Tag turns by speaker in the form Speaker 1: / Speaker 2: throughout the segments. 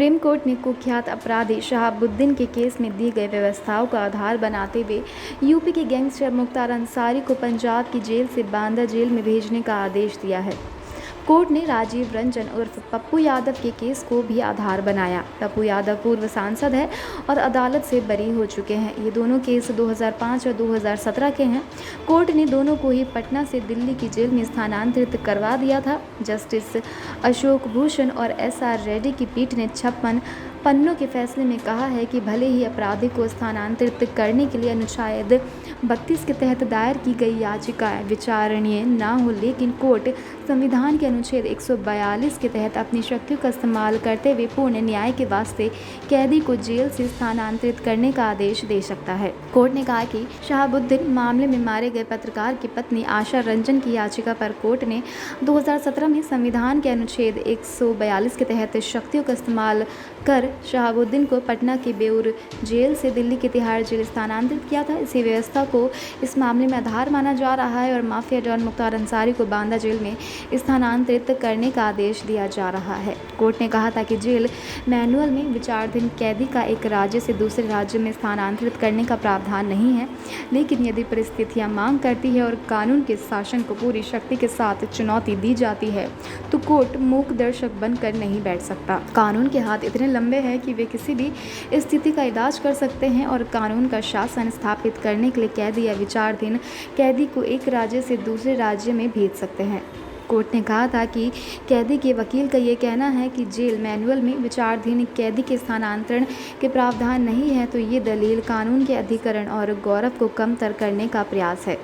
Speaker 1: Supreme court ने कुख्यात अपराधी शहाबुद्दीन के केस में दी गई व्यवस्थाओं का आधार बनाते हुए यूपी के गैंगस्टर मुख्तार अंसारी को पंजाब की जेल से बांदा जेल में भेजने का आदेश दिया है। कोर्ट ने राजीव रंजन उर्फ पप्पू यादव के केस को भी आधार बनाया। पप्पू यादव पूर्व सांसद है और अदालत से बरी हो चुके हैं। ये दोनों केस 2005 और 2017 के हैं। कोर्ट ने दोनों को ही पटना से दिल्ली की जेल में स्थानांतरित करवा दिया था। जस्टिस अशोक भूषण और SR रेड्डी की पीठ ने 56 पन्नों के फैसले में कहा है कि भले ही अपराधी को स्थानांतरित करने के लिए अनुच्छेद 32 के तहत दायर की गई याचिकाएं विचारणीय न हो, लेकिन कोर्ट संविधान के अनुच्छेद 142 के तहत अपनी शक्तियों का इस्तेमाल करते हुए पूर्ण न्याय के वास्ते कैदी को जेल से स्थानांतरित करने का आदेश दे सकता है। कोर्ट ने कहा कि शहाबुद्दीन मामले में मारे गए पत्रकार की पत्नी आशा रंजन की याचिका पर कोर्ट ने 2017 में संविधान के अनुच्छेद 142 के तहत शक्तियों का इस्तेमाल कर शहाबुद्दीन को पटना के बेऊर जेल से दिल्ली के तिहाड़ जेल स्थानांतरित किया था। इसी व्यवस्था को इस मामले में आधार माना जा रहा है और माफिया डॉन मुख्तार अंसारी को बांदा जेल में स्थानांतरित करने का आदेश दिया जा रहा है। कोर्ट ने कहा था कि जेल मैनुअल में विचाराधीन कैदी का एक राज्य से दूसरे राज्य में स्थानांतरित करने का प्रावधान नहीं है, लेकिन यदि परिस्थितियां मांग करती है और कानून के शासन को पूरी शक्ति के साथ चुनौती दी जाती है तो कोर्ट मूक दर्शक बनकर नहीं बैठ सकता। कानून के हाथ इतने लंबे हैं कि वे किसी भी स्थिति का इलाज कर सकते हैं और कानून का शासन स्थापित करने के लिए कैदी या विचाराधीन कैदी को एक राज्य से दूसरे राज्य में भेज सकते हैं। कोर्ट ने कहा था कि कैदी के वकील का ये कहना है कि जेल मैनुअल में विचाराधीन कैदी के स्थानांतरण के प्रावधान नहीं है तो ये दलील कानून के अधिकरण और गौरव को कमतर करने का प्रयास है।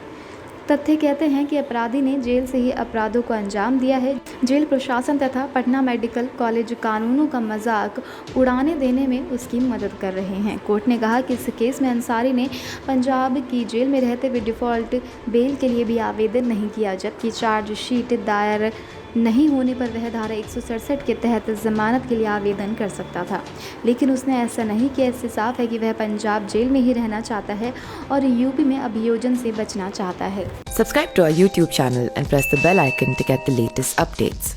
Speaker 1: तथ्य कहते हैं कि अपराधी ने जेल से ही अपराधों को अंजाम दिया है। जेल प्रशासन तथा पटना मेडिकल कॉलेज कानूनों का मजाक उड़ाने देने में उसकी मदद कर रहे हैं। कोर्ट ने कहा कि इस केस में अंसारी ने पंजाब की जेल में रहते हुए डिफ़ॉल्ट बेल के लिए भी आवेदन नहीं किया, जबकि चार्जशीट दायर नहीं होने पर वह धारा 167 के तहत जमानत के लिए आवेदन कर सकता था, लेकिन उसने ऐसा नहीं किया। इससे साफ है कि वह पंजाब जेल में ही रहना चाहता है और यूपी में अभियोजन से बचना चाहता है।
Speaker 2: Subscribe to our YouTube channel and press the bell icon to get the latest updates.